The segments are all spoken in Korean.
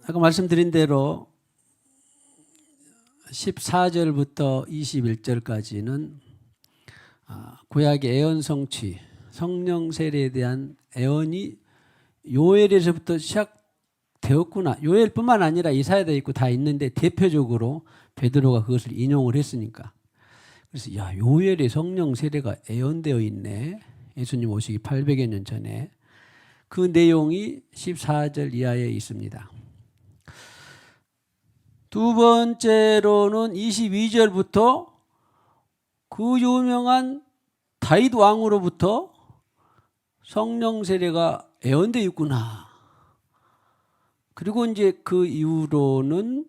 아까 말씀드린 대로 14절부터 21절까지는 구약의 애언 성취, 성령 세례에 대한 애언이 요엘에서부터 시작되었구나. 요엘뿐만 아니라 이사야도 있고 다 있는데 대표적으로 베드로가 그것을 인용을 했으니까. 그래서 요엘의 성령 세례가 애언되어 있네. 예수님 오시기 800여 년 전에. 그 내용이 14절 이하에 있습니다. 두 번째로는 22절부터 그 유명한 다윗 왕으로부터 성령 세례가 애언되어 있구나. 그리고 이제 그 이후로는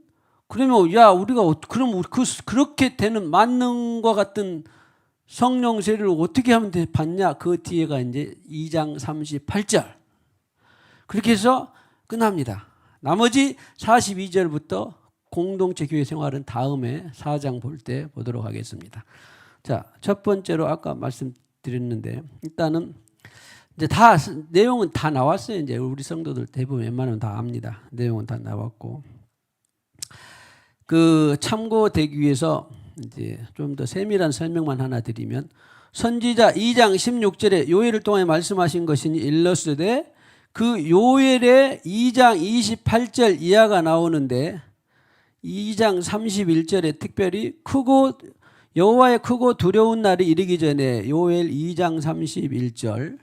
그러면 우리가 그럼 그렇게 되는 만능과 같은 성령 세례를 어떻게 하면 받냐? 그 뒤에가 이제 2장 38절. 그렇게 해서 끝납니다. 나머지 42절부터 공동체 교회 생활은 다음에 4장 볼 때 보도록 하겠습니다. 자, 첫 번째로 아까 말씀드렸는데 일단은 이제 다 내용은 다 나왔어요. 이제 우리 성도들 대부분 웬만하면 다 압니다. 내용은 다 나왔고 그 참고되기 위해서 이제 좀 더 세밀한 설명만 하나 드리면 선지자 2장 16절에 요엘을 통해 말씀하신 것이니 일러스되 그 요엘의 2장 28절 이하가 나오는데 2장 31절에 특별히 여호와의 크고 두려운 날이 이르기 전에 요엘 2장 31절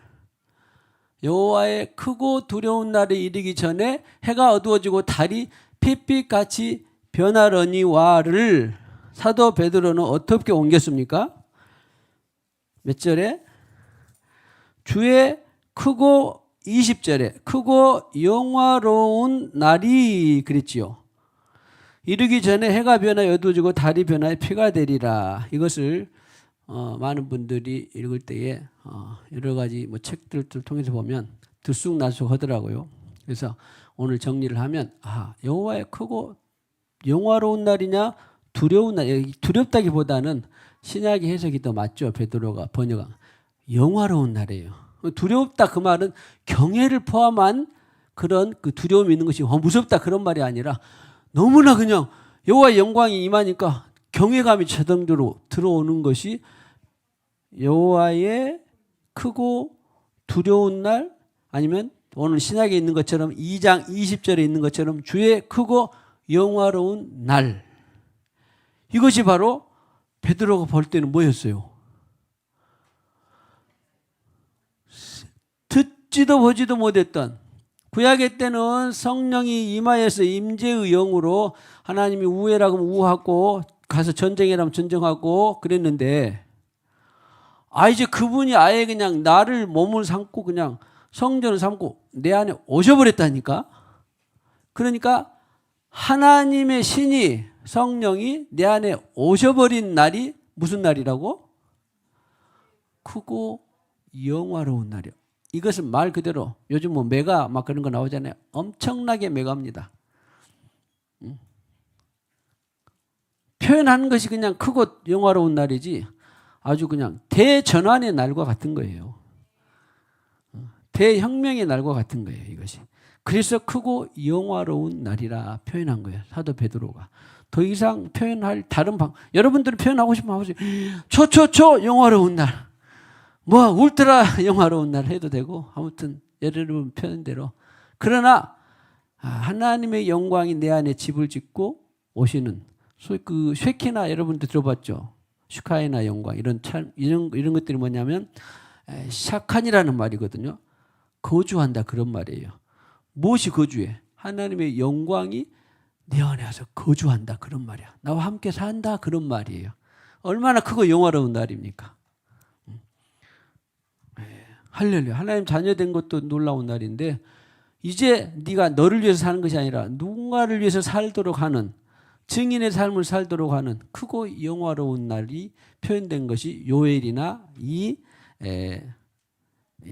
여호와의 크고 두려운 날이 이르기 전에 해가 어두워지고 달이 핏빛같이 변하려니와를 사도 베드로는 어떻게 옮겼습니까? 몇 절에? 주의 크고 20절에 크고 영화로운 날이 그랬지요. 이르기 전에 해가 변하여 어두워지고 달이 변하여 피가 되리라. 이것을 많은 분들이 읽을 때에 여러 가지 책들을 통해서 보면 들쑥날쑥 하더라고요. 그래서 오늘 정리를 하면 여호와의 크고 영화로운 날이냐 두려운 날. 두렵다기보다는 신약의 해석이 더 맞죠. 베드로가 번역한 영화로운 날이에요. 두렵다 그 말은 경외를 포함한 그런 그 두려움이 있는 것이 무섭다 그런 말이 아니라 너무나 그냥 여호와의 영광이 임하니까 경외감이 자동적으로 들어오는 것이 여호와의 크고 두려운 날 아니면 오늘 신약에 있는 것처럼 2장 20절에 있는 것처럼 주의 크고 영화로운 날. 이것이 바로 베드로가 볼 때는 뭐였어요? 듣지도 보지도 못했던 구약의 때는 성령이 임하여서 임재의 영으로 하나님이 우애라고 하면 우하고 가서 전쟁이라면 전쟁하고 그랬는데 이제 그분이 아예 그냥 나를 몸을 삼고 그냥 성전을 삼고 내 안에 오셔버렸다니까. 그러니까 하나님의 신이 성령이 내 안에 오셔버린 날이 무슨 날이라고? 크고 영화로운 날이요. 이것은 말 그대로 요즘 메가 막 그런 거 나오잖아요. 엄청나게 메가입니다. 표현하는 것이 그냥 크고 영화로운 날이지 아주 그냥 대전환의 날과 같은 거예요. 대혁명의 날과 같은 거예요. 이것이. 그래서 크고 영화로운 날이라 표현한 거예요. 사도 베드로가. 더 이상 표현할 다른 여러분들은 표현하고 싶으면 하세요. 영화로운 날. 울트라 영화로운 날 해도 되고 아무튼 여러분 표현대로. 그러나 하나님의 영광이 내 안에 집을 짓고 오시는 그 쉐키나 여러분들 들어봤죠? 슈카이나 영광 이런 것들이 뭐냐면 샤칸이라는 말이거든요. 거주한다 그런 말이에요. 무엇이 거주해? 하나님의 영광이 내 안에 와서 거주한다 그런 말이야. 나와 함께 산다 그런 말이에요. 얼마나 크고 영화로운 날입니까? 할렐루야. 하나님 자녀된 것도 놀라운 날인데 이제 네가 너를 위해서 사는 것이 아니라 누군가를 위해서 살도록 하는 증인의 삶을 살도록 하는 크고 영화로운 날이 표현된 것이 요엘이나 이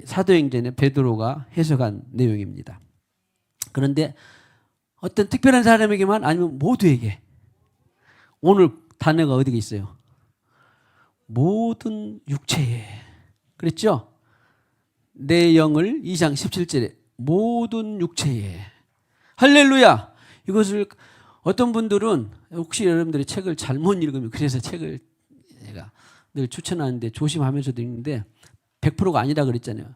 사도행전의 베드로가 해석한 내용입니다. 그런데 어떤 특별한 사람에게만 아니면 모두에게 오늘 단어가 어디에 있어요? 모든 육체에. 그랬죠? 내 영을 2장 17절에 모든 육체에. 할렐루야. 이것을 어떤 분들은 혹시 여러분들이 책을 잘못 읽으면 그래서 책을 제가 늘 추천하는데 조심하면서도 읽는데 100%가 아니라 그랬잖아요.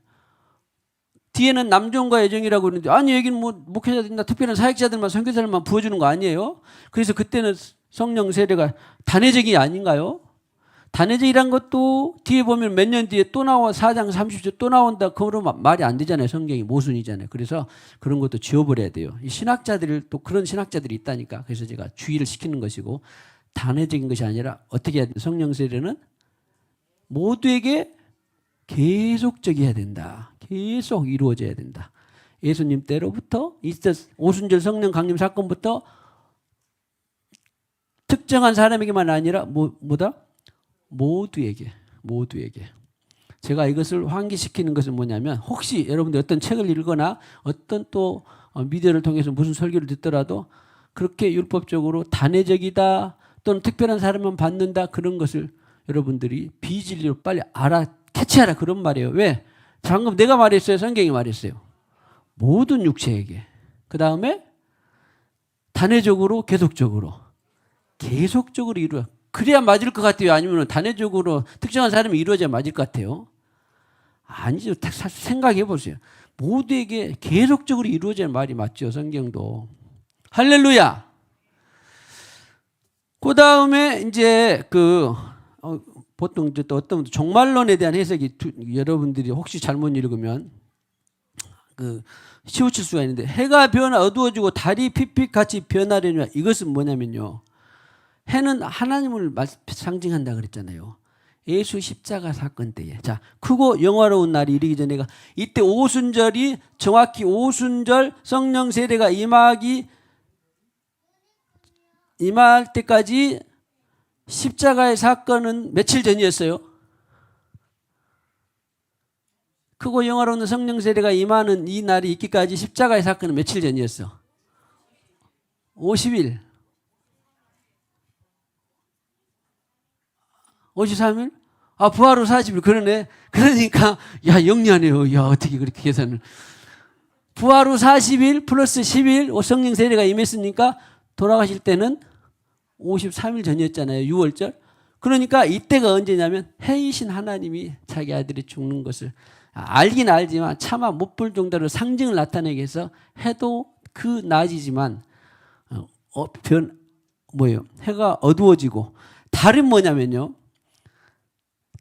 뒤에는 남종과 여종이라고 그러는데 아니 여기는 뭐 목회자들이나 특별한 사역자들만 선교사들만 부어주는 거 아니에요? 그래서 그때는 성령 세례가 단회적이 아닌가요? 단회적이란 것도 뒤에 보면 몇 년 뒤에 또 나와 4장 30절 또 나온다. 그러면 말이 안 되잖아요. 성경이 모순이잖아요. 그래서 그런 것도 지워버려야 돼요. 이 신학자들 또 그런 신학자들이 있다니까. 그래서 제가 주의를 시키는 것이고 단회적인 것이 아니라 어떻게 해야 돼? 성령 세례는 모두에게 계속적이어야 된다. 계속 이루어져야 된다. 예수님 때로부터 오순절 성령 강림 사건부터 특정한 사람에게만 아니라 뭐다? 모두에게. 제가 이것을 환기시키는 것은 뭐냐면 혹시 여러분들 어떤 책을 읽거나 어떤 또 미디어를 통해서 무슨 설교를 듣더라도 그렇게 율법적으로 단회적이다 또는 특별한 사람만 받는다 그런 것을 여러분들이 비진리로 빨리 캐치하라 그런 말이에요. 왜? 방금 내가 말했어요. 성경이 말했어요. 모든 육체에게. 그 다음에 단회적으로 계속적으로 이루어. 그래야 맞을 것 같아요. 아니면 단회적으로 특정한 사람이 이루어져야 맞을 것 같아요. 아니죠. 생각해 보세요. 모두에게 계속적으로 이루어져야 말이 맞죠. 성경도. 할렐루야. 그 다음에 이제 보통 또 어떤 종말론에 대한 해석이 여러분들이 혹시 잘못 읽으면 치우칠 수가 있는데 해가 어두워지고 달이 핏빛 같이 변하려냐 이것은 뭐냐면요. 해는 하나님을 상징한다 그랬잖아요. 예수 십자가 사건 때에. 자, 크고 영화로운 날이 이르기 전에가 이때 오순절이 정확히 오순절 성령 세례가 임할 때까지 십자가의 사건은 며칠 전이었어요. 크고 영화로운 성령 세례가 임하는 이 날이 있기까지 십자가의 사건은 며칠 전이었어. 50일. 53일? 부활 후 40일. 그러네. 그러니까, 영리하네요. 어떻게 그렇게 계산을. 부활 후 40일 플러스 10일 성령 세례가 임했으니까 돌아가실 때는 53일 전이었잖아요. 6월절. 그러니까 이때가 언제냐면 해이신 하나님이 자기 아들이 죽는 것을 알긴 알지만 차마 못 볼 정도로 상징을 나타내기 위해서 해도 그 낮이지만 해가 어두워지고 달은 뭐냐면요.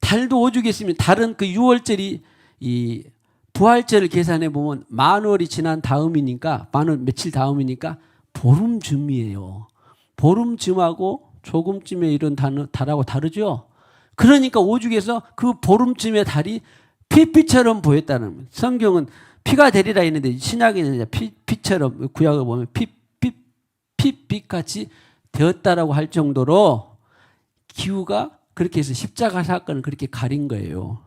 달도 오죽이 있으면 달은 그 6월절이 이 부활절을 계산해 보면 만월이 지난 다음이니까 만월 며칠 다음이니까 보름쯤이에요. 보름쯤하고 조금쯤에 이런 달하고 다르죠. 그러니까 오죽에서 그 보름쯤의 달이 핏빛처럼 보였다는 성경은 피가 되리라 했는데 신약에는 피처럼 구약을 보면 핏빛같이 되었다라고 할 정도로 기후가 그렇게 해서 십자가 사건을 그렇게 가린 거예요.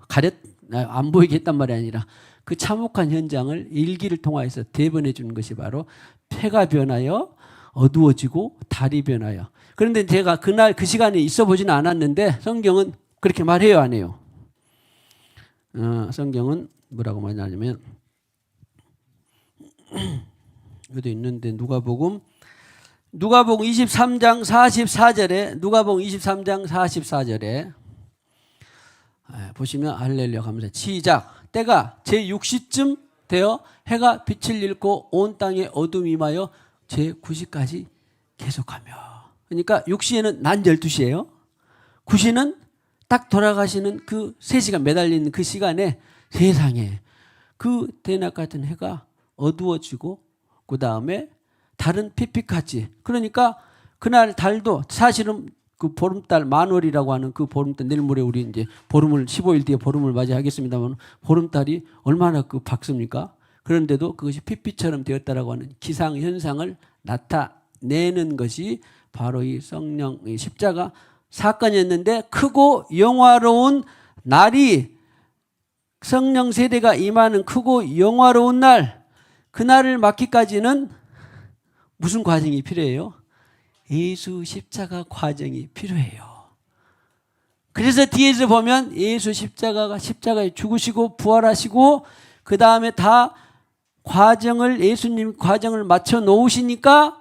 안 보이게 했단 말이 아니라 그 참혹한 현장을 일기를 통해서 대변해 주는 것이 바로 해가 변하여 어두워지고 달이 변하여. 그런데 제가 그날 그 시간에 있어 보지는 않았는데 성경은 그렇게 말해요, 안 해요? 성경은 뭐라고 말하냐면 여기도 있는데 누가복음 23장 44절에 누가복음 23장 44절에 보시면 할렐루야 하면서 시작. 때가 제6시쯤 되어 해가 빛을 잃고 온 땅에 어둠이 임하여 제9시까지 계속하며. 그러니까 6시에는 낮 12시예요. 9시는 딱 돌아가시는 그 3시간 매달리는 그 시간에 세상에 그 대낮 같은 해가 어두워지고 그 다음에 달은 핏빛같이. 그러니까 그날 달도 사실은 그 보름달 만월이라고 하는 그 보름달 내일 모레 우리 이제 보름을 15일 뒤에 보름을 맞이하겠습니다만 보름달이 얼마나 밝습니까? 그런데도 그것이 핏빛처럼 되었다라고 하는 기상 현상을 나타내는 것이 바로 이 성령 이 십자가 사건이었는데 크고 영화로운 날이 성령 세례가 임하는 크고 영화로운 날 그날을 맞기까지는 무슨 과정이 필요해요? 예수 십자가 과정이 필요해요. 그래서 뒤에서 보면 예수 십자가에 죽으시고 부활하시고 그 다음에 다 예수님 과정을 맞춰 놓으시니까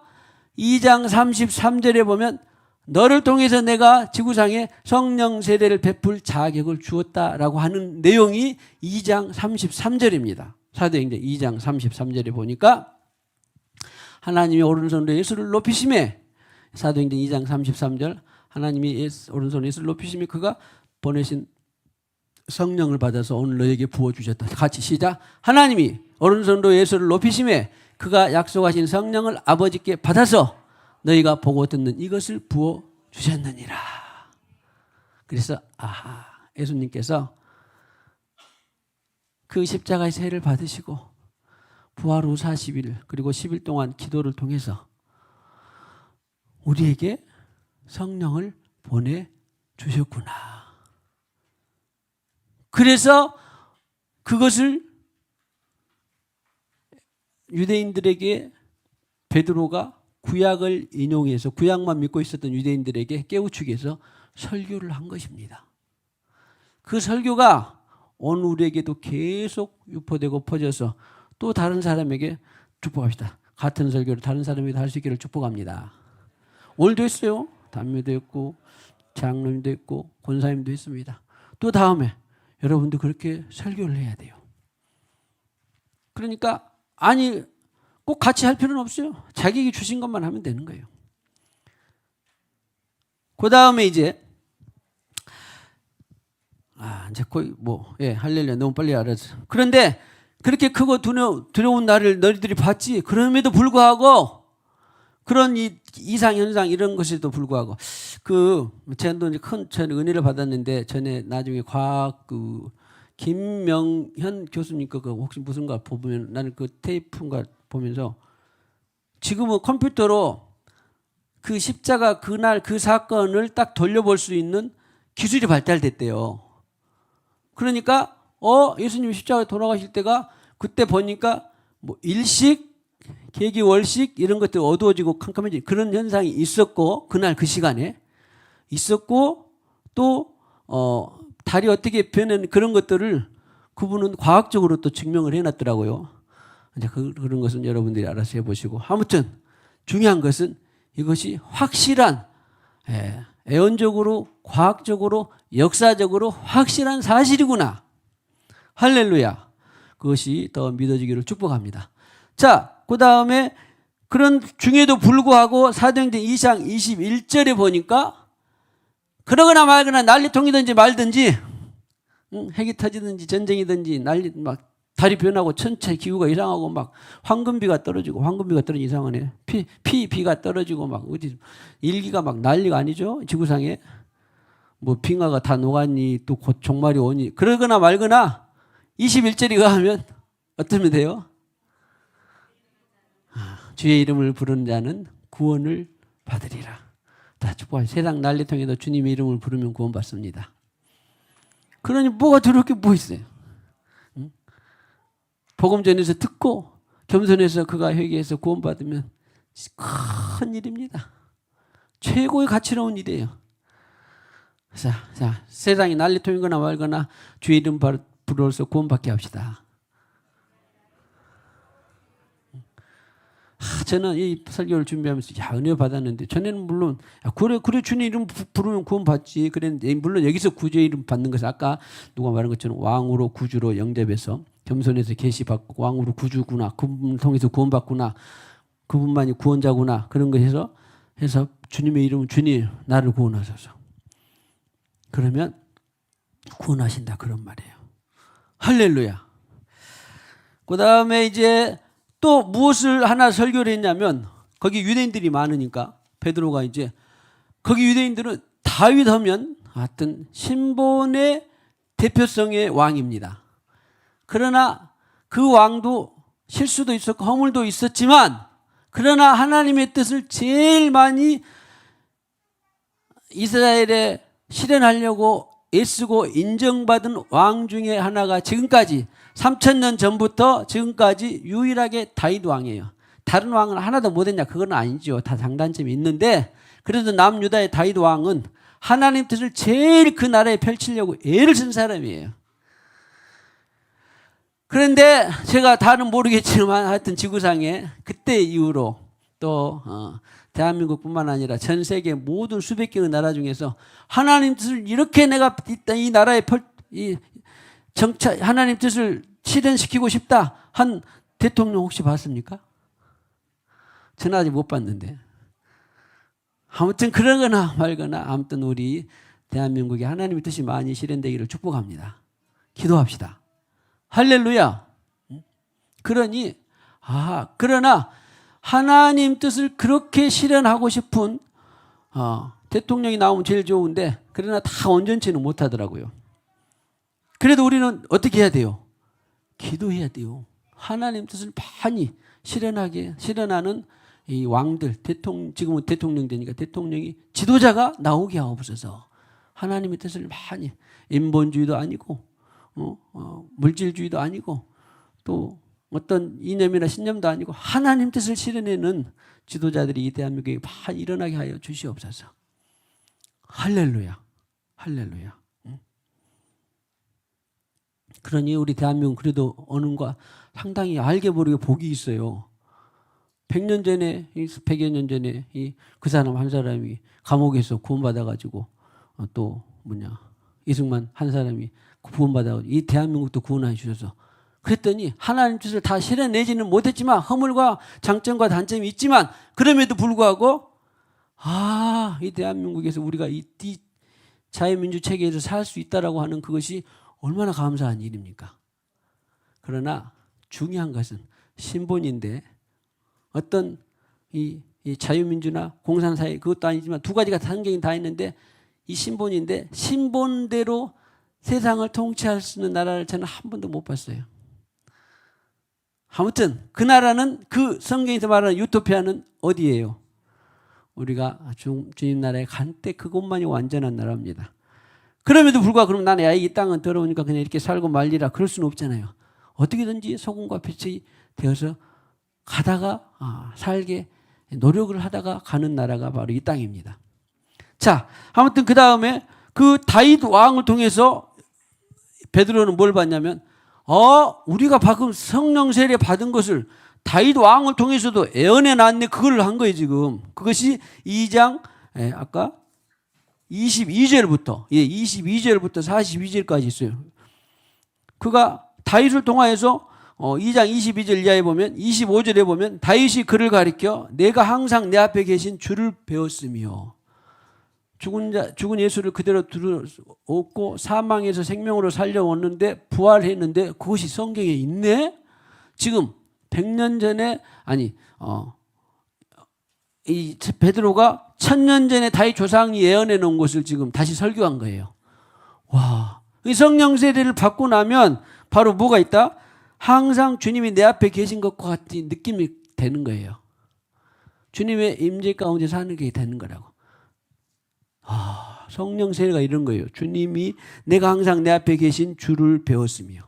2장 33절에 보면 너를 통해서 내가 지구상에 성령 세례를 베풀 자격을 주었다라고 하는 내용이 2장 33절입니다. 사도행전 2장 33절에 보니까 하나님이 오른손으로 예수를 높이심에, 사도행전 2장 33절, 하나님이 오른손으로 예수를 높이심에 그가 보내신 성령을 받아서 오늘 너에게 부어주셨다. 같이 시작. 하나님이 오른손으로 예수를 높이심에 그가 약속하신 성령을 아버지께 받아서 너희가 보고 듣는 이것을 부어주셨느니라. 그래서 예수님께서 그 십자가의 세를 받으시고 부활 후 40일 그리고 10일 동안 기도를 통해서 우리에게 성령을 보내주셨구나. 그래서 그것을 유대인들에게 베드로가 구약을 인용해서 구약만 믿고 있었던 유대인들에게 깨우치기 위해서 설교를 한 것입니다. 그 설교가 오늘 우리에게도 계속 유포되고 퍼져서 또 다른 사람에게 축복합시다. 같은 설교를 다른 사람에게 할 수 있기를 축복합니다. 오늘도 했어요. 담임도 했고 장로님도 했고 권사님도 했습니다. 또 다음에 여러분도 그렇게 설교를 해야 돼요. 그러니까 꼭 같이 할 필요는 없어요. 자기에게 주신 것만 하면 되는 거예요. 그 다음에 이제 거의 할렐루야 너무 빨리 알았어. 그런데 그렇게 크고 두려운 나를 너희들이 봤지. 그럼에도 불구하고 그런 이상 현상 이런 것에도 불구하고 저도 이제 큰 은혜를 받았는데 전에 나중에 과학 김명현 교수님 거 혹시 무슨가 보면 나는 그 테이프인가 보면서 지금은 컴퓨터로 그 십자가 그날 그 사건을 딱 돌려볼 수 있는 기술이 발달됐대요. 그러니까 예수님이 십자가에 돌아가실 때가 그때 보니까 일식 계기월식 이런 것들 어두워지고 캄캄해지고 그런 현상이 있었고 그날 그 시간에 있었고 또 달이 어떻게 변한 그런 것들을 그분은 과학적으로 또 증명을 해놨더라고요. 이제 그런 것은 여러분들이 알아서 해보시고 아무튼 중요한 것은 이것이 확실한 애언적으로 과학적으로 역사적으로 확실한 사실이구나. 할렐루야. 그것이 더 믿어지기를 축복합니다. 자, 그 다음에 그런 중에도 불구하고 사도행전 2장 21절에 보니까 그러거나 말거나 난리통이든지 말든지 핵이 터지든지 전쟁이든지 달이 변하고 천체 기후가 이상하고 막 황금비가 떨어지고 이상하네. 비가 떨어지고 막 어디 일기가 막 난리가 아니죠. 지구상에 빙하가 다 녹았니 또 곧 종말이 오니 그러거나 말거나 21절에 가면 어떻게 돼요? 주의 이름을 부르는 자는 구원을 받으리라. 다 축복하세요. 세상 난리통에도 주님의 이름을 부르면 구원받습니다. 그러니 뭐가 저렇게 뭐 있어요? 복음 전해서 듣고 겸손해서 그가 회개해서 구원받으면 큰 일입니다. 최고의 가치로운 일이에요. 자, 세상이 난리통이거나 말거나 주의 이름 부르어서 구원받게 합시다. 저는 이 설교를 준비하면서 은혜 받았는데 전에는 물론 그래 주님 이름 부르면 구원받지 그랬는데 물론 여기서 구주의 이름 받는 것은 아까 누가 말한 것처럼 왕으로 구주로 영접해서 겸손해서 계시받고 왕으로 구주구나 그분을 통해서 구원받구나 그분만이 구원자구나 그런 거 해서 주님의 이름은 주님 나를 구원하소서 그러면 구원하신다 그런 말이에요. 할렐루야. 그 다음에 이제 또 무엇을 하나 설교를 했냐면 거기 유대인들이 많으니까 베드로가 이제 거기 유대인들은 다윗 하면 하여튼 신본의 대표성의 왕입니다. 그러나 그 왕도 실수도 있었고 허물도 있었지만 그러나 하나님의 뜻을 제일 많이 이스라엘에 실현하려고 애쓰고 인정받은 왕 중에 하나가 지금까지 3000년 전부터 지금까지 유일하게 다윗 왕이에요. 다른 왕은 하나도 못했냐? 그건 아니죠. 다 장단점이 있는데 그래도 남유다의 다윗 왕은 하나님 뜻을 제일 그 나라에 펼치려고 애를 쓴 사람이에요. 그런데 제가 다는 모르겠지만 하여튼 지구상에 그때 이후로 또 대한민국뿐만 아니라 전 세계 모든 수백 개의 나라 중에서 하나님 뜻을 이렇게 내가 이 나라에 하나님 뜻을 실현시키고 싶다 한 대통령 혹시 봤습니까? 저는 아직 못 봤는데. 아무튼 그러거나 말거나 아무튼 우리 대한민국에 하나님의 뜻이 많이 실현되기를 축복합니다. 기도합시다. 할렐루야. 그러나 하나님 뜻을 그렇게 실현하고 싶은 대통령이 나오면 제일 좋은데 그러나 다 온전치는 못하더라고요. 그래도 우리는 어떻게 해야 돼요? 기도해야 돼요. 하나님 뜻을 많이 실현하는 이 왕들, 지금은 대통령 되니까 대통령이 지도자가 나오게 하옵소서. 하나님의 뜻을 많이, 인본주의도 아니고 물질주의도 아니고 또 어떤 이념이나 신념도 아니고 하나님 뜻을 실현하는 지도자들이 이 대한민국에 많이 일어나게 하여 주시옵소서. 할렐루야. 할렐루야. 그러니 우리 대한민국 그래도 어느가 상당히 알게 모르게 복이 있어요. 100년 전에, 100여 년 전에 그 사람 한 사람이 감옥에서 구원받아가지고 또 이승만 한 사람이 구원받아가지고 이 대한민국도 구원해 주셔서 그랬더니 하나님 뜻을 다 실현내지는 못했지만 허물과 장점과 단점이 있지만 그럼에도 불구하고 이 대한민국에서 우리가 이 자유민주 체계에서 살 수 있다라고 하는 그것이 얼마나 감사한 일입니까? 그러나 중요한 것은 신본인데 어떤 이 자유민주나 공산사회 그것도 아니지만 두 가지가 성경에 다 있는데 이 신본인데 신본대로 세상을 통치할 수 있는 나라를 저는 한 번도 못 봤어요. 아무튼 그 나라는 그 성경에서 말하는 유토피아는 어디예요? 우리가 주님 나라에 간 때 그것만이 완전한 나라입니다. 그럼에도 불구하고 그럼 나는 이 땅은 더러우니까 그냥 이렇게 살고 말리라 그럴 수는 없잖아요. 어떻게든지 소금과 빛이 되어서 가다가 살게 노력을 하다가 가는 나라가 바로 이 땅입니다. 자, 아무튼 그 다음에 그 다윗 왕을 통해서 베드로는 뭘 봤냐면 우리가 방금 성령 세례 받은 것을 다윗 왕을 통해서도 예언해 놨네 그걸 한 거예요 지금. 그것이 2장 아까 22절부터 42절까지 있어요. 그가 다윗을 통하여서 2장 22절 이하에 보면 25절에 보면 다윗이 그를 가리켜 내가 항상 내 앞에 계신 주를 배웠으며 죽은 예수를 그대로 들었고 사망에서 생명으로 살려왔는데 부활했는데 그것이 성경에 있네. 지금 100년 전에 이 베드로가 1000년 전에 다윗 조상이 예언해 놓은 것을 지금 다시 설교한 거예요. 와, 이 성령 세례를 받고 나면 바로 뭐가 있다? 항상 주님이 내 앞에 계신 것과 같은 느낌이 되는 거예요. 주님의 임재 가운데 사는 게 되는 거라고. 성령 세례가 이런 거예요. 주님이 내가 항상 내 앞에 계신 주를 배웠으며.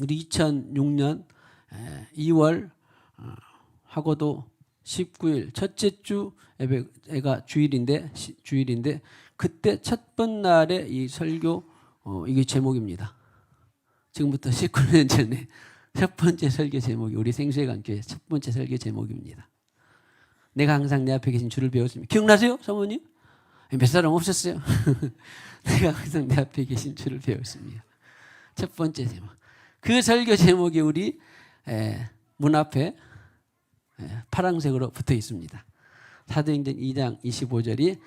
우리 2006년 2월 하고도 19일 첫째 주 예배가 주일인데 그때 첫 번 날에 이 설교 이게 제목입니다. 지금부터 19년 전에 첫 번째 설교 제목이 우리 생수회관교회 첫 번째 설교 제목입니다. 내가 항상 내 앞에 계신 주를 배웠습니다. 기억나세요, 사모님? 몇 사람 없었어요. 내가 항상 내 앞에 계신 주를 배웠습니다. 첫 번째 제목. 그 설교 제목이 우리 문 앞에 파란색으로 붙어 있습니다. 사도행전 2장 25절이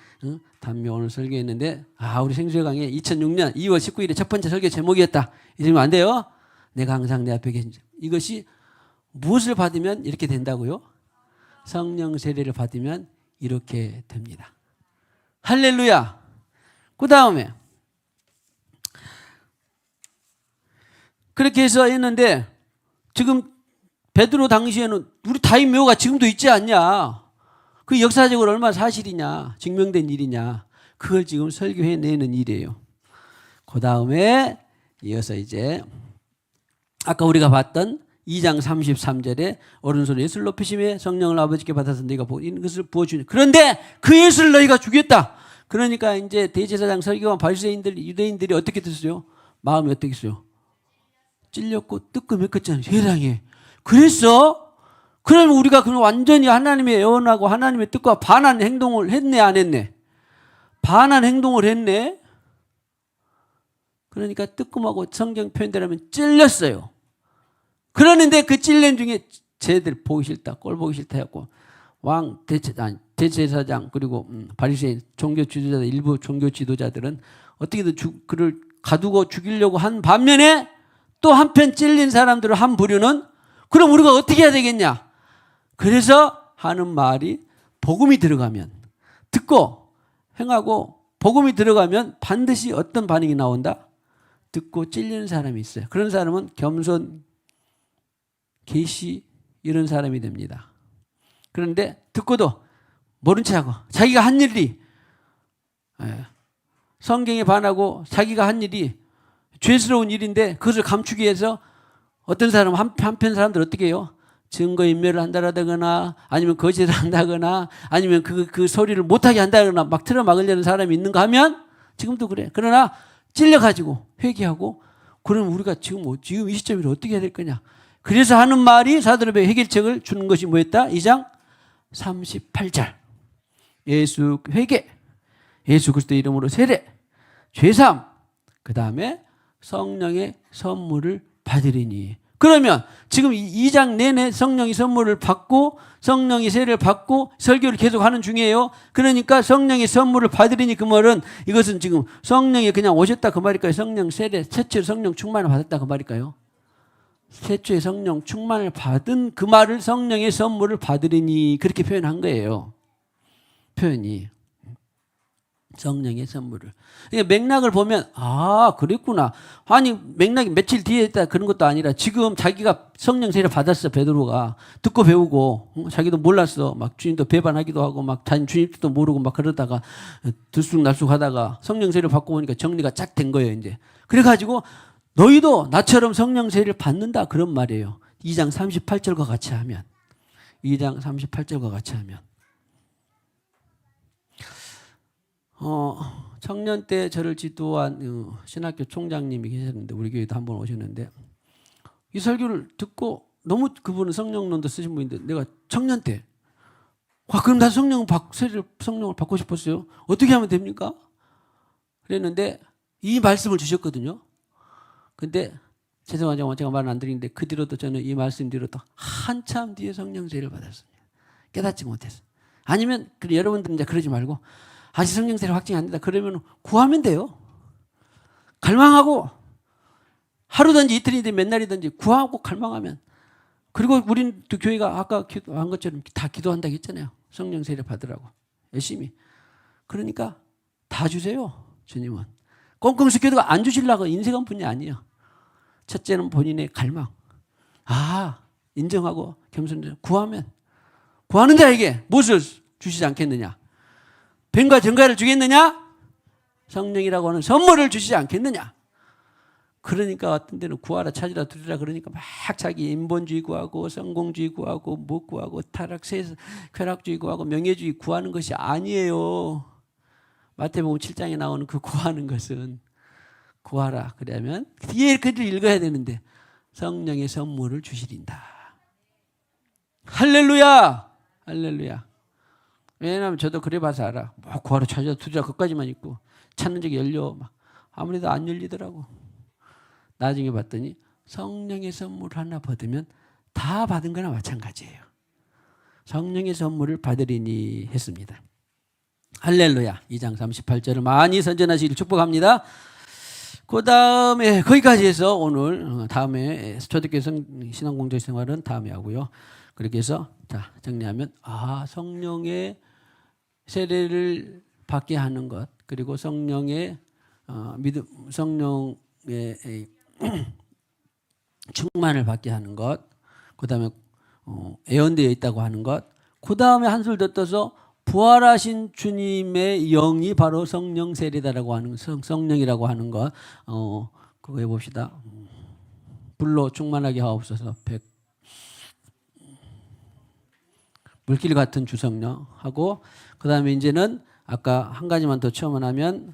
단묘 오늘 설교했는데 우리 생수의 강의 2006년 2월 19일에 첫 번째 설교 제목이었다. 이러면 안 돼요. 내가 항상 내 앞에 계신 주. 이것이 무엇을 받으면 이렇게 된다고요? 성령 세례를 받으면 이렇게 됩니다. 할렐루야. 그 다음에 그렇게 해서 했는데 지금 베드로 당시에는 우리 다윗 묘가 지금도 있지 않냐. 그 역사적으로 얼마나 사실이냐. 증명된 일이냐. 그걸 지금 설교해내는 일이에요. 그 다음에 이어서 이제 아까 우리가 봤던 2장 33절에 오른손에 예수를 높이심에 성령을 아버지께 받아서 너희가 이런 것을 부어주니 그런데 그 예수를 너희가 죽였다. 그러니까 이제 대제사장 서기관 바리새인들 유대인들이 어떻게 됐어요? 마음이 어떻게 했어요? 찔렸고 뜨끔했겠잖아요. 세상에. 그랬어? 그러면 우리가 그럼 완전히 하나님의 예언하고 하나님의 뜻과 반한 행동을 했네, 안 했네? 반한 행동을 했네. 그러니까 뜨끔하고 성경 표현대로면 찔렸어요. 그러는데 그 찔린 중에 쟤들 보기 싫다, 꼴 보기 싫다 해갖고 왕 대제사장 그리고 바리새인 종교 지도자들, 일부 종교 지도자들은 어떻게든 그를 가두고 죽이려고 한 반면에 또 한편 찔린 사람들을 한 부류는 그럼 우리가 어떻게 해야 되겠냐? 그래서 하는 말이 복음이 들어가면, 듣고 행하고 복음이 들어가면 반드시 어떤 반응이 나온다? 듣고 찔리는 사람이 있어요. 그런 사람은 겸손, 계시 이런 사람이 됩니다. 그런데 듣고도 모른 척하고 자기가 한 일이, 성경에 반하고 자기가 한 일이 죄스러운 일인데 그것을 감추기 위해서 어떤 사람, 한편 사람들 어떻게 해요? 증거인멸을 한다거나 아니면 거짓을 한다거나 아니면 그 소리를 못하게 한다거나 막 틀어막으려는 사람이 있는가 하면 지금도 그래. 그러나 찔려가지고 회개하고 그럼 우리가 지금 이 시점에 어떻게 해야 될 거냐. 그래서 하는 말이 사도들의 해결책을 주는 것이 뭐였다? 2장 38절. 예수 회개, 예수 그리스도 이름으로 세례, 죄사함, 그 다음에 성령의 선물을 받으리니. 그러면 지금 2장 내내 성령이 선물을 받고 성령이 세례를 받고 설교를 계속하는 중이에요. 그러니까 성령의 선물을 받으리니 그 말은 이것은 지금 성령이 그냥 오셨다 그 말일까요? 성령 세례, 최초의 성령 충만을 받았다 그 말일까요? 최초의 성령 충만을 받은 그 말을 성령의 선물을 받으리니 그렇게 표현한 거예요. 표현이. 성령의 선물을. 그러니까 맥락을 보면 아 그랬구나. 아니 맥락이 며칠 뒤에 있다 그런 것도 아니라 지금 자기가 성령 세례 받았어. 베드로가 듣고 배우고 자기도 몰랐어. 막 주님도 배반하기도 하고 막 자기 주님도 모르고 막 그러다가 들쑥날쑥 하다가 성령 세례 받고 보니까 정리가 쫙 된 거예요. 이제 그래가지고 너희도 나처럼 성령 세례를 받는다 그런 말이에요. 2장 38절과 같이 하면 2장 38절과 같이 하면 청년 때 저를 지도한 신학교 총장님이 계셨는데 우리 교회도 한번 오셨는데 이 설교를 듣고 너무 그분은 성령론도 쓰신 분인데 내가 청년 때 그럼 난 성령을 받고 싶었어요. 어떻게 하면 됩니까? 그랬는데 이 말씀을 주셨거든요. 근데 죄송하지만 제가 말은 안 드리는데 그 뒤로도 저는 이 말씀 뒤로도 한참 뒤에 성령 세례를 받았습니다. 깨닫지 못했어요. 아니면 여러분들은 이제 그러지 말고 아직 성령 세례 확증이 안 된다. 그러면 구하면 돼요. 갈망하고 하루든지 이틀이든지 몇 날이든지 구하고 갈망하면. 그리고 우린 또 교회가 아까 기도한 것처럼 다 기도한다고 했잖아요. 성령 세례 받으라고. 열심히. 그러니까 다 주세요. 주님은. 꽁꽁 숨겨도 안 주시려고 인색한 분이 아니에요. 첫째는 본인의 갈망. 인정하고 겸손히 구하면. 구하는 자에게 무엇을 주시지 않겠느냐. 뱀과 정갈을 주겠느냐? 성령이라고 하는 선물을 주시지 않겠느냐? 그러니까 어떤 데는 구하라 찾으라 두리라 그러니까 막 자기 인본주의 구하고 성공주의 구하고 뭐 구하고 쾌락주의 구하고 명예주의 구하는 것이 아니에요. 마태복음 7장에 나오는 그 구하는 것은 구하라 그러면 뒤에 글을 읽어야 되는데 성령의 선물을 주시린다. 할렐루야. 할렐루야. 왜냐하면 저도 그래 봐서 알아. 뭐 구하라 찾으라 두리라 그까지만 있고 찾는 적이 열려 막 아무래도 안 열리더라고. 나중에 봤더니 성령의 선물 하나 받으면 다 받은 거나 마찬가지예요. 성령의 선물을 받으리니 했습니다. 할렐루야. 2장 38절을 많이 선전하시길 축복합니다. 그 다음에 거기까지 해서 오늘 다음에 초대교회 신앙공동 생활은 다음에 하고요. 그렇게 해서 자 정리하면 성령의 세례를 받게 하는 것 그리고 성령의 성령의 충만을 받게 하는 것 그 다음에 예언되어 있다고 하는 것 그 다음에 한술 더 떠서 부활하신 주님의 영이 바로 성령 세례다라고 하는 성령이라고 하는 것 그거 해봅시다. 불로 충만하게 하옵소서. 물길 같은 주성령 하고 그 다음에 이제는 아까 한 가지만 더 첨언하면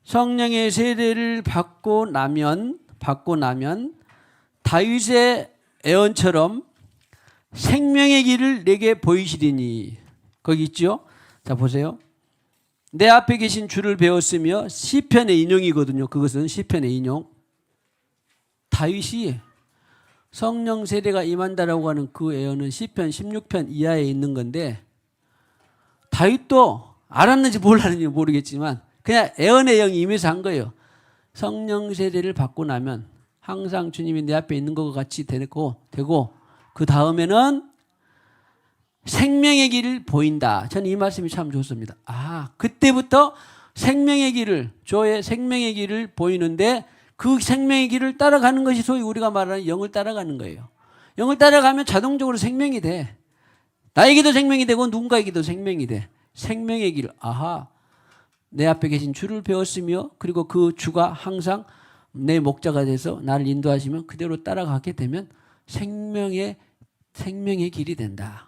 성령의 세례를 받고 나면 다윗의 예언처럼 생명의 길을 내게 보이시리니. 거기 있죠? 자, 보세요. 내 앞에 계신 주를 배웠으며, 시편의 인용이거든요. 그것은 시편의 인용. 다윗이 성령 세례가 임한다라고 하는 그 예언은 시편 16편 이하에 있는 건데, 다윗도 알았는지 몰랐는지 모르겠지만 그냥 예언의 영이 임해서 한 거예요. 성령 세례를 받고 나면 항상 주님이 내 앞에 있는 것과 같이 되고 그 다음에는 생명의 길을 보인다. 저는 이 말씀이 참 좋습니다. 그때부터 생명의 길을, 저의 생명의 길을 보이는데, 그 생명의 길을 따라가는 것이 소위 우리가 말하는 영을 따라가는 거예요. 영을 따라가면 자동적으로 생명이 돼. 나에게도 생명이 되고 누군가에게도 생명이 돼. 생명의 길. 내 앞에 계신 주를 배웠으며, 그리고 그 주가 항상 내 목자가 돼서 나를 인도하시면 그대로 따라가게 되면 생명의 길이 된다.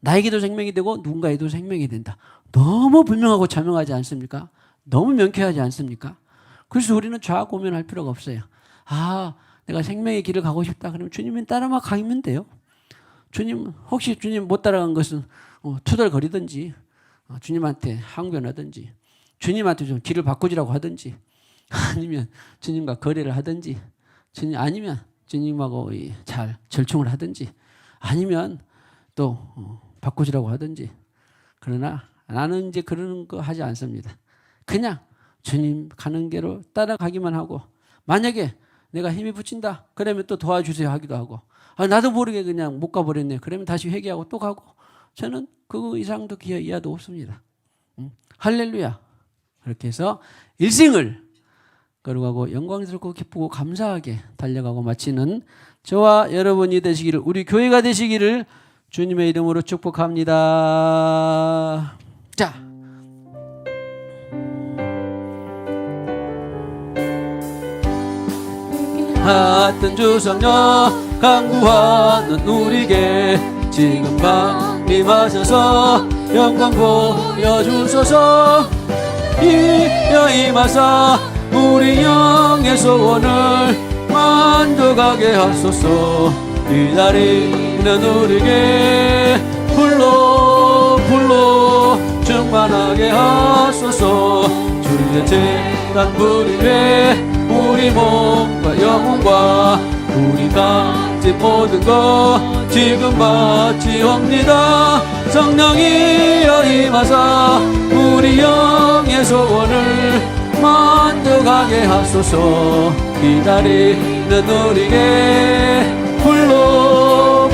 나에게도 생명이 되고 누군가에도 생명이 된다. 너무 분명하고 자명하지 않습니까? 너무 명쾌하지 않습니까? 그래서 우리는 좌고면할 필요가 없어요. 내가 생명의 길을 가고 싶다. 그러면 주님은 따라만 가면 돼요. 혹시 주님 못 따라간 것은 투덜거리든지, 주님한테 항변하든지, 주님한테 좀 길을 바꾸지라고 하든지, 아니면 주님과 거래를 하든지, 아니면 주님하고 잘 절충을 하든지, 아니면 또 바꾸시라고 하든지. 그러나 나는 이제 그런 거 하지 않습니다. 그냥 주님 가는 대로 따라가기만 하고, 만약에 내가 힘이 붙인다 그러면 또 도와주세요 하기도 하고, 나도 모르게 그냥 못 가버렸네 그러면 다시 회개하고 또 가고, 저는 그 이상도 기하 이하도 없습니다. 할렐루야. 그렇게 해서 일생을 걸어가고 영광스럽고 기쁘고 감사하게 달려가고 마치는 저와 여러분이 되시기를, 우리 교회가 되시기를 주님의 이름으로 축복합니다. 자, 하여튼 주성령 강구하는 우리에게 지금 강림하셔서 영광 보여주소서. 이여 임하사 우리 영의 소원을 만족하게 하소서. 기다리는 우리에게 불러 충만하게 하소서. 주의 재단 부리에 우리 몸과 영혼과 우리 가진 모든 것 지금 바치옵니다. 성령이여 임하사 우리 영의 소원을 만족하게 하소서. 기다리는 우리에게 불러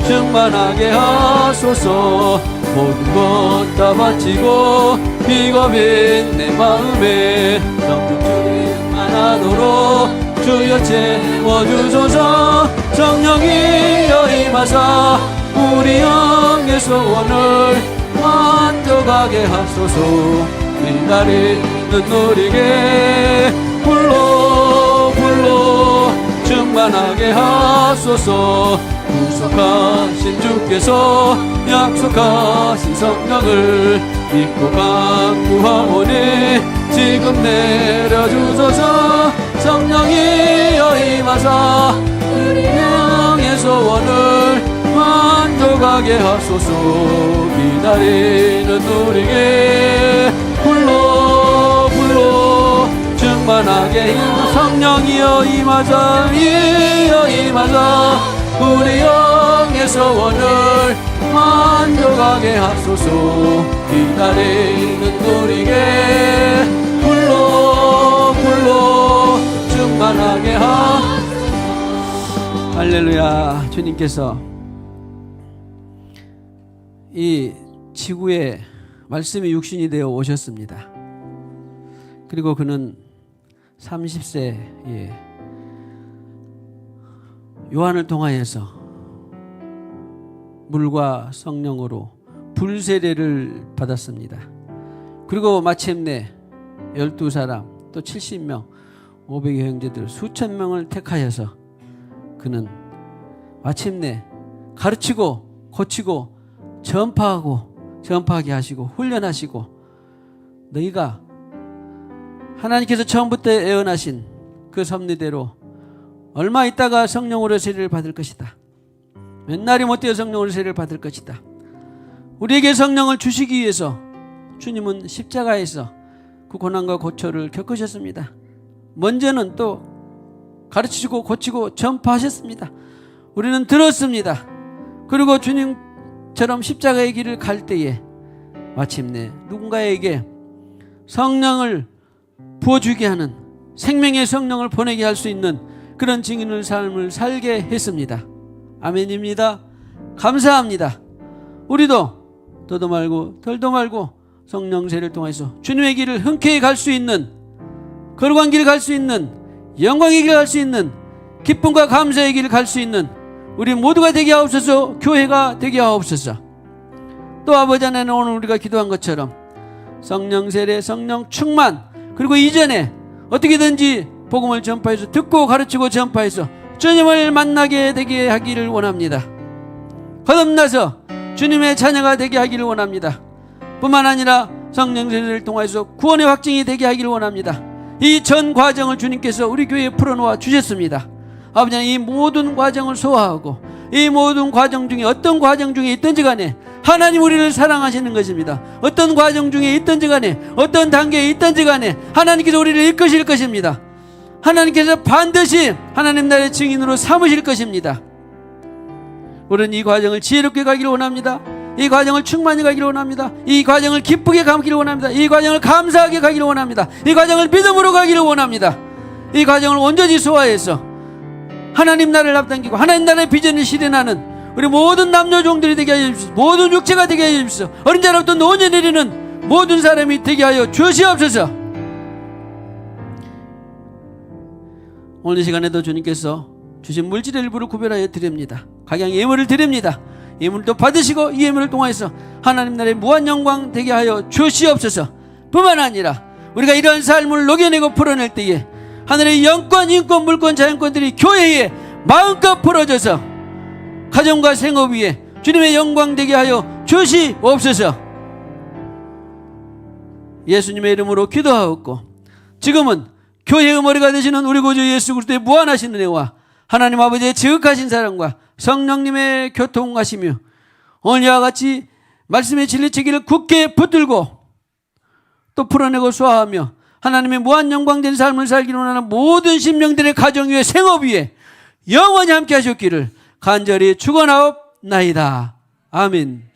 충만하게 하소서. 모든 것 다 바치고 비겁인 내 마음에 영적 주님만 하도록 주여 채워주소서. 성령이여 임하사 우리 영의 소원을 만족하게 하소서. 기다리는 우리에게 불러 충만하게 하소서. 구속하신 주께서 약속하신 성령을 믿고 강구하오니 지금 내려주소서. 성령이여 임하사 우리 영의 소원을 만족하게 하소서. 기다리는 우리에게 불러 충만하게 성령이여 임하사 우리 영의 소원을 만족하게 하소서. 기다리는 우리에게 불러 충만하게 하소서. 할렐루야. 주님께서 이 지구에 말씀이 육신이 되어 오셨습니다. 그리고 그는 30세에 요한을 통하여서 물과 성령으로 불세례를 받았습니다. 그리고 마침내 12사람 또 70명 500여 형제들 수천 명을 택하여서 그는 마침내 가르치고 고치고 전파하게 하시고 훈련하시고, 너희가 하나님께서 처음부터 예언하신 그 섭리대로 얼마 있다가 성령으로 세례를 받을 것이다. 맨날이 못되어 성령으로 세례를 받을 것이다. 우리에게 성령을 주시기 위해서 주님은 십자가에서 그 고난과 고초를 겪으셨습니다. 먼저는 또 가르치시고 고치고 전파하셨습니다. 우리는 들었습니다. 그리고 주님처럼 십자가의 길을 갈 때에 마침내 누군가에게 성령을 부어주게 하는, 생명의 성령을 보내게 할 수 있는 그런 증인의 삶을 살게 했습니다. 아멘입니다. 감사합니다. 우리도 더도 말고 덜도 말고 성령 세례를 통해서 주님의 길을 흔쾌히 갈 수 있는, 거룩한 길을 갈 수 있는, 영광의 길을 갈 수 있는, 기쁨과 감사의 길을 갈 수 있는 우리 모두가 되게 하옵소서. 교회가 되게 하옵소서. 또 아버지 하나님, 오늘 우리가 기도한 것처럼 성령 세례, 성령 충만, 그리고 이전에 어떻게든지 복음을 전파해서, 듣고 가르치고 전파해서 주님을 만나게 되게 하기를 원합니다. 거듭나서 주님의 자녀가 되게 하기를 원합니다. 뿐만 아니라 성령 세례를 통해서 구원의 확증이 되게 하기를 원합니다. 이 전 과정을 주님께서 우리 교회에 풀어놓아 주셨습니다. 아버지 하나님, 이 모든 과정을 소화하고 이 모든 과정 중에 어떤 과정 중에 있든지 간에 하나님 우리를 사랑하시는 것입니다. 어떤 과정 중에 있든지 간에, 어떤 단계에 있든지 간에 하나님께서 우리를 이끄실 것입니다. 하나님께서 반드시 하나님 나라의 증인으로 삼으실 것입니다. 우리는 이 과정을 지혜롭게 가기를 원합니다. 이 과정을 충만히 가기를 원합니다. 이 과정을 기쁘게 가기를 원합니다. 이 과정을 감사하게 가기를 원합니다. 이 과정을 믿음으로 가기를 원합니다. 이 과정을 온전히 소화해서 하나님 나라를 앞당기고 하나님 나라의 비전을 실현하는 우리 모든 남녀 종들이 되게 하여 주십시오. 모든 육체가 되게 하여 주십시오. 어린 자로부터 노년에 이르는 모든 사람이 되게 하여 주시옵소서. 오늘 이 시간에도 주님께서 주신 물질의 일부를 구별하여 드립니다. 각양 예물을 드립니다. 예물도 받으시고 이 예물을 통해서 하나님 나라의 무한 영광 되게 하여 주시옵소서. 뿐만 아니라 우리가 이러한 삶을 녹여내고 풀어낼 때에 하늘의 영권, 인권, 물권, 자연권들이 교회에 마음껏 풀어져서 가정과 생업 위에 주님의 영광 되게 하여 주시옵소서. 예수님의 이름으로 기도하옵고, 지금은 교회의 머리가 되시는 우리 구주 예수 그리스도의 무한하신 은혜와 하나님 아버지의 지극하신 사랑과 성령님의 교통하시며 오늘 이와 같이 말씀의 진리체계를 굳게 붙들고 또 풀어내고 소화하며 하나님의 무한 영광된 삶을 살기를 원하는 모든 심령들의 가정 위에, 생업 위에 영원히 함께 하셨기를 간절히 축원하옵나이다. 아멘.